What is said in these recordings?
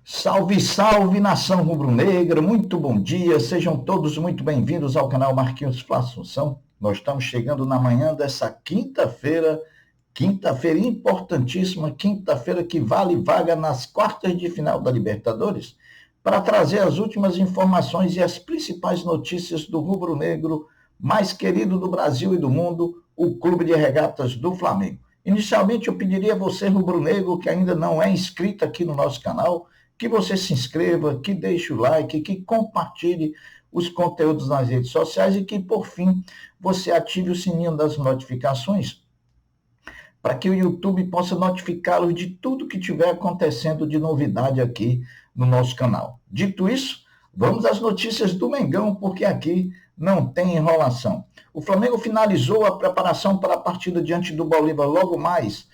Salve, salve, nação rubro-negra, muito bom dia, sejam todos muito bem-vindos ao canal Marquinhos Fla Assunção. Nós estamos chegando na manhã dessa quinta-feira importantíssima, quinta-feira que vale vaga nas quartas de final da Libertadores, para trazer as últimas informações e as principais notícias do rubro-negro mais querido do Brasil e do mundo, o Clube de Regatas do Flamengo. Inicialmente, eu pediria a você, rubro-negro, que ainda não é inscrito aqui no nosso canal, que você se inscreva, que deixe o like, que compartilhe os conteúdos nas redes sociais e que, por fim, você ative o sininho das notificações para que o YouTube possa notificá-los de tudo que estiver acontecendo de novidade aqui no nosso canal. Dito isso, vamos às notícias do Mengão, porque aqui não tem enrolação. O Flamengo finalizou a preparação para a partida diante do Bolívar logo mais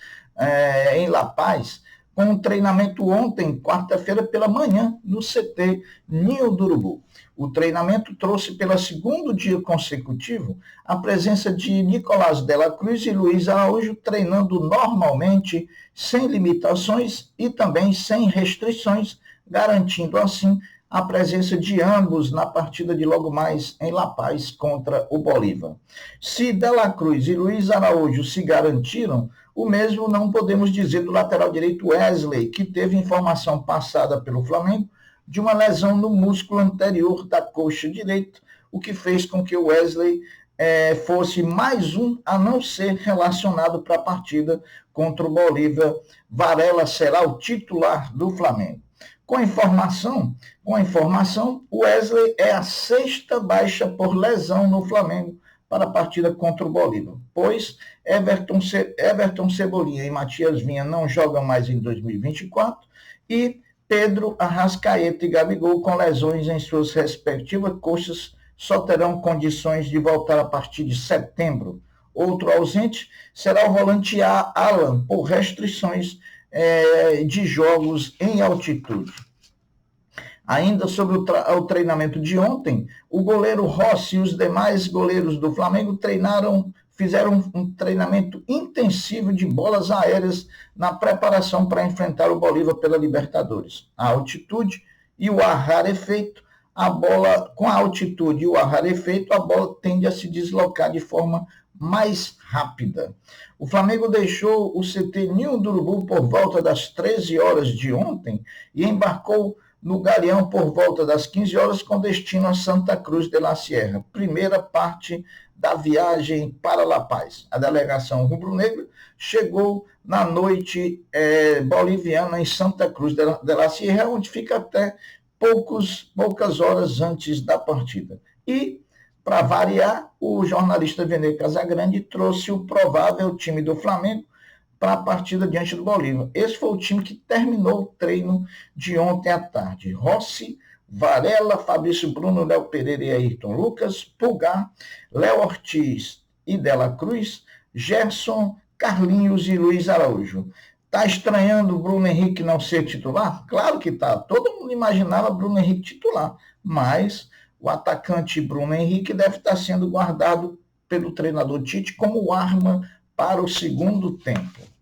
em La Paz, com um treinamento ontem, quarta-feira pela manhã, no CT Ninho do Urubu. O treinamento trouxe pelo segundo dia consecutivo a presença de Nicolás de la Cruz e Luiz Araújo treinando normalmente, sem limitações e também sem restrições, garantindo assim a presença de ambos na partida de logo mais em La Paz contra o Bolívar. Se de la Cruz e Luiz Araújo se garantiram, o mesmo não podemos dizer do lateral direito Wesley, que teve informação passada pelo Flamengo de uma lesão no músculo anterior da coxa direita, o que fez com que o Wesley fosse mais um a não ser relacionado para a partida contra o Bolívar. Varela será o titular do Flamengo. Com a informação, o Wesley é a sexta baixa por lesão no Flamengo para a partida contra o Bolívar, pois Everton Cebolinha e Matias Vinha não jogam mais em 2024 e Pedro, Arrascaeta e Gabigol, com lesões em suas respectivas coxas, só terão condições de voltar a partir de setembro. Outro ausente será o volante Alan, por restrições de jogos em altitude. Ainda sobre o treinamento de ontem, o goleiro Rossi e os demais goleiros do Flamengo fizeram um treinamento intensivo de bolas aéreas na preparação para enfrentar o Bolívar pela Libertadores. A altitude e o ar rarefeito, com a altitude e o ar rarefeito, a bola tende a se deslocar de forma mais rápida. O Flamengo deixou o CT Ninho do Urubu por volta das 13 horas de ontem e embarcou no Galeão por volta das 15 horas com destino a Santa Cruz de la Sierra, primeira parte da viagem para La Paz. A delegação rubro-negra chegou na noite boliviana em Santa Cruz de la Sierra, onde fica até poucas horas antes da partida. E, para variar, o jornalista Vene Casagrande trouxe o provável time do Flamengo para a partida diante do Bolívar. Esse foi o time que terminou o treino de ontem à tarde. Rossi, Varela, Fabrício Bruno, Léo Pereira e Ayrton Lucas, Pulgar, Léo Ortiz e de la Cruz, Gerson, Carlinhos e Luiz Araújo. Está estranhando o Bruno Henrique não ser titular? Claro que está. Todo mundo imaginava Bruno Henrique titular, mas o atacante Bruno Henrique deve estar sendo guardado pelo treinador Tite como arma para o segundo tempo.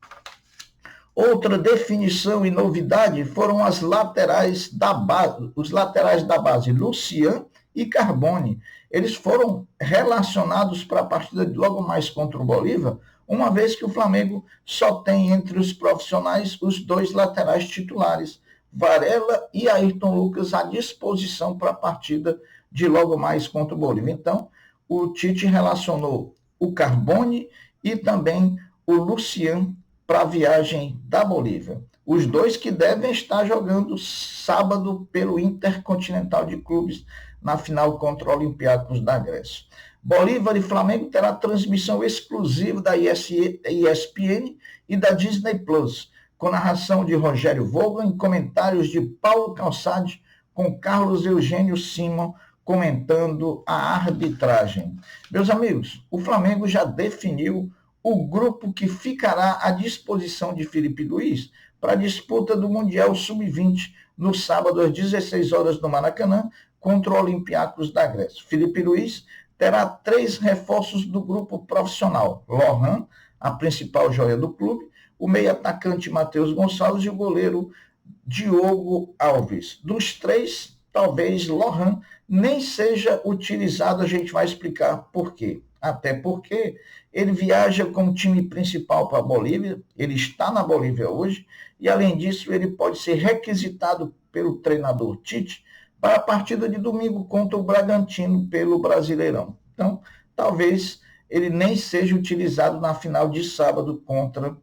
Outra definição e novidade foram os laterais da base, Lucian e Carbone. Eles foram relacionados para a partida de logo mais contra o Bolívar, uma vez que o Flamengo só tem entre os profissionais os dois laterais titulares, Varela e Ayrton Lucas, à disposição para a partida de logo mais contra o Bolívar. Então, o Tite relacionou o Carbone e também o Lucian para a viagem da Bolívia. Os dois que devem estar jogando sábado pelo Intercontinental de Clubes na final contra o Olympiacos da Grécia. Bolívar e Flamengo terá transmissão exclusiva da ESPN e da Disney Plus, com narração de Rogério Vogel e comentários de Paulo Calçade, com Carlos Eugênio Simon comentando a arbitragem. Meus amigos, o Flamengo já definiu o grupo que ficará à disposição de Felipe Luiz para a disputa do Mundial Sub-20 no sábado às 16 horas no Maracanã contra o Olympiacos da Grécia. Felipe Luiz terá 3 reforços do grupo profissional: Lohan, a principal joia do clube, o meio-atacante Matheus Gonçalves e o goleiro Diogo Alves. Dos três, talvez Lohan nem seja utilizado, a gente vai explicar por quê. Até porque ele viaja como time principal para a Bolívia, ele está na Bolívia hoje, e além disso, ele pode ser requisitado pelo treinador Tite para a partida de domingo contra o Bragantino pelo Brasileirão. Então, talvez ele nem seja utilizado na final de sábado contra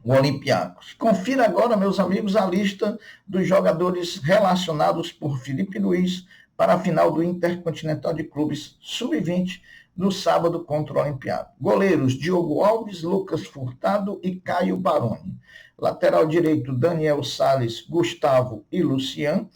o Olympiacos. Confira agora, meus amigos, a lista dos jogadores relacionados por Felipe Luiz para a final do Intercontinental de Clubes Sub-20 no sábado contra o Olympiacos. Goleiros: Diogo Alves, Lucas Furtado e Caio Baroni. Lateral direito: Daniel Sales, Gustavo e Lucian.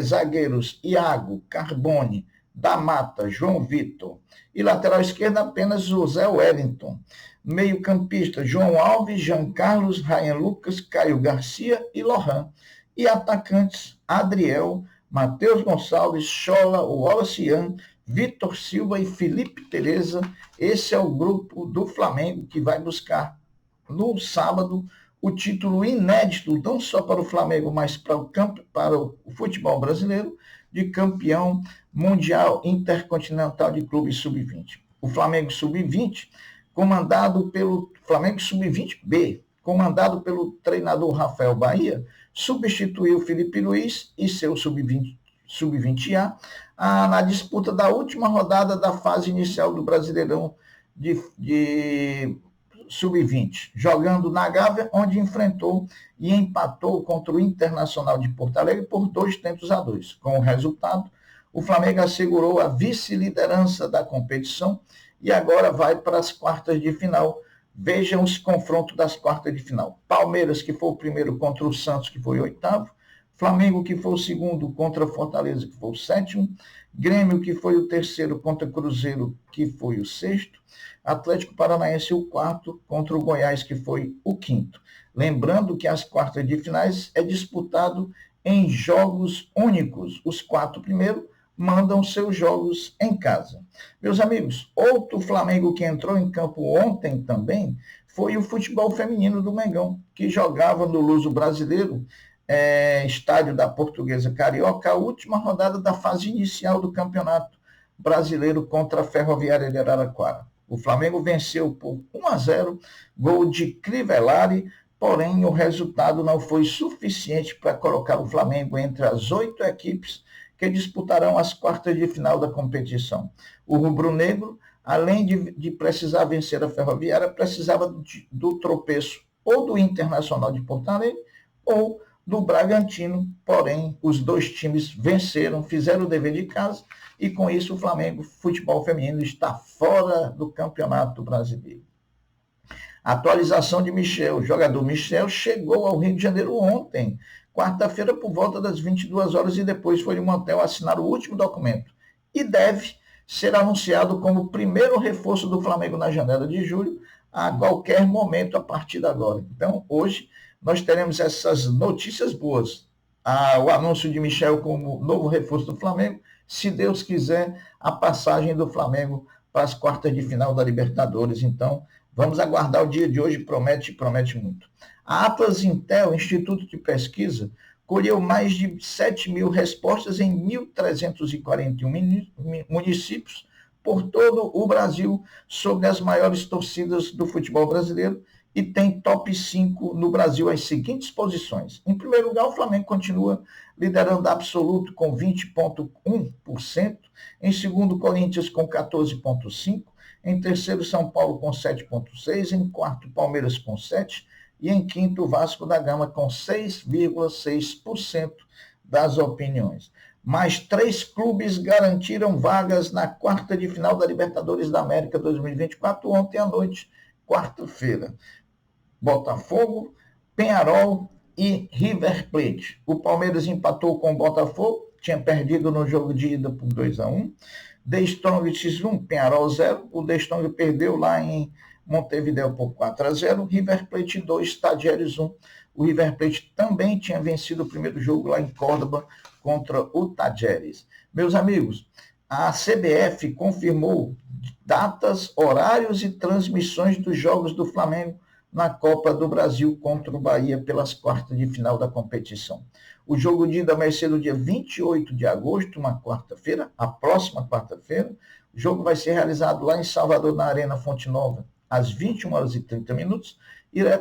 Zagueiros: Iago, Carbone, da Mata, João Vitor. E lateral esquerdo apenas José Wellington. Meio-campista: João Alves, Jean Carlos, Ryan Lucas, Caio Garcia e Lohan. E atacantes: Adriel, Matheus Gonçalves, Chola, Wallace Ian, Vitor Silva e Felipe Tereza. Esse é o grupo do Flamengo que vai buscar no sábado o título inédito, não só para o Flamengo, mas para o futebol brasileiro, de campeão mundial intercontinental de clubes sub-20. O Flamengo sub-20, comandado pelo Flamengo sub-20B, comandado pelo treinador Rafael Bahia, substituiu Felipe Luiz e seu sub-20A na disputa da última rodada da fase inicial do Brasileirão de sub-20, jogando na Gávea, onde enfrentou e empatou contra o Internacional de Porto Alegre por 2-2. Com o resultado, o Flamengo assegurou a vice-liderança da competição e agora vai para as quartas de final. Vejam os confrontos das quartas de final. Palmeiras, que foi o primeiro, contra o Santos, que foi o oitavo. Flamengo, que foi o segundo, contra Fortaleza, que foi o sétimo. Grêmio, que foi o terceiro, contra Cruzeiro, que foi o sexto. Atlético Paranaense, o quarto, contra o Goiás, que foi o quinto. Lembrando que as quartas de finais é disputado em jogos únicos. Os 4 primeiros mandam seus jogos em casa. Meus amigos, outro Flamengo que entrou em campo ontem também foi o futebol feminino do Mengão, que jogava no Luso Brasileiro, estádio da Portuguesa Carioca, a última rodada da fase inicial do Campeonato Brasileiro contra a Ferroviária de Araraquara. O Flamengo venceu por 1-0, gol de Crivellari, porém o resultado não foi suficiente para colocar o Flamengo entre as 8 equipes que disputarão as quartas de final da competição. O rubro-negro, além de precisar vencer a Ferroviária, precisava do tropeço ou do Internacional de Porto Alegre ou do Bragantino, porém os dois times venceram, fizeram o dever de casa e com isso o Flamengo futebol feminino está fora do Campeonato Brasileiro. Atualização de Michel. O jogador Michel chegou ao Rio de Janeiro ontem, quarta-feira, por volta das 22 horas, e depois foi de um hotel assinar o último documento. E deve ser anunciado como o primeiro reforço do Flamengo na janela de julho, a qualquer momento a partir de agora. Então, hoje, nós teremos essas notícias boas. O anúncio de Michel como novo reforço do Flamengo, se Deus quiser, a passagem do Flamengo para as quartas de final da Libertadores. Então, vamos aguardar o dia de hoje, promete muito. A Atlas Intel, Instituto de Pesquisa, colheu mais de 7 mil respostas em 1.341 municípios por todo o Brasil sobre as maiores torcidas do futebol brasileiro e tem top 5 no Brasil as seguintes posições. Em primeiro lugar, o Flamengo continua liderando absoluto com 20,1%. Em segundo, Corinthians com 14,5%. Em terceiro, São Paulo com 7,6%. Em quarto, Palmeiras com 7%. E em quinto, Vasco da Gama com 6,6% das opiniões. Mais 3 clubes garantiram vagas na quarta de final da Libertadores da América 2024 ontem à noite, quarta-feira. Botafogo, Peñarol e River Plate. O Palmeiras empatou com o Botafogo, tinha perdido no jogo de ida por 2-1. The Strong X1, Peñarol 0. O The Strong perdeu lá em Montevideo por 4-0. River Plate 2, Tajeres 1. O River Plate também tinha vencido o primeiro jogo lá em Córdoba contra o Tajeres. Meus amigos, a CBF confirmou datas, horários e transmissões dos jogos do Flamengo na Copa do Brasil contra o Bahia pelas quartas de final da competição. O jogo de ida vai ser no dia 28 de agosto, uma quarta-feira, a próxima quarta-feira. O jogo vai ser realizado lá em Salvador, na Arena Fonte Nova, às 21h30,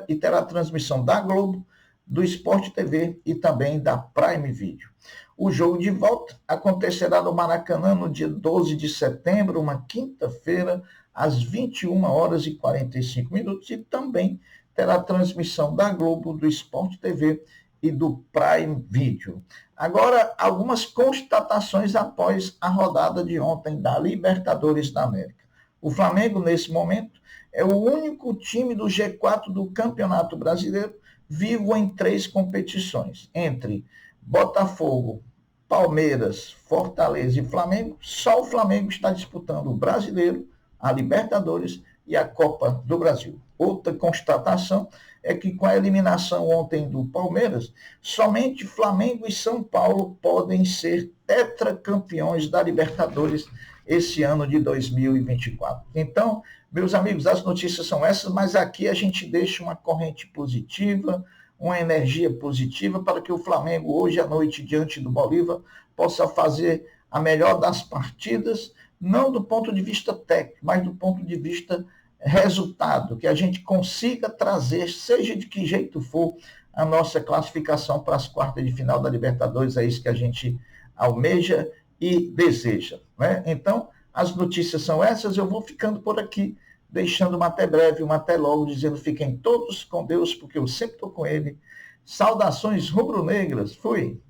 e terá transmissão da Globo, do Sport TV e também da Prime Video. O jogo de volta acontecerá no Maracanã no dia 12 de setembro, uma quinta-feira, às 21h45, e também terá transmissão da Globo, do Sport TV e do Prime Video. Agora, algumas constatações após a rodada de ontem da Libertadores da América. O Flamengo, nesse momento, é o único time do G4 do Campeonato Brasileiro vivo em 3 competições. Entre Botafogo, Palmeiras, Fortaleza e Flamengo, só o Flamengo está disputando o Brasileiro, a Libertadores e a Copa do Brasil. Outra constatação é que, com a eliminação ontem do Palmeiras, somente Flamengo e São Paulo podem ser tetracampeões da Libertadores esse ano de 2024. Então, meus amigos, as notícias são essas, mas aqui a gente deixa uma corrente positiva, uma energia positiva para que o Flamengo, hoje à noite, diante do Bolívar, possa fazer a melhor das partidas, não do ponto de vista técnico, mas do ponto de vista resultado, que a gente consiga trazer, seja de que jeito for, a nossa classificação para as quartas de final da Libertadores. É isso que a gente almeja e deseja, né? Então, as notícias são essas, eu vou ficando por aqui, deixando uma até breve, uma até logo, dizendo fiquem todos com Deus, porque eu sempre estou com ele. Saudações rubro-negras, fui!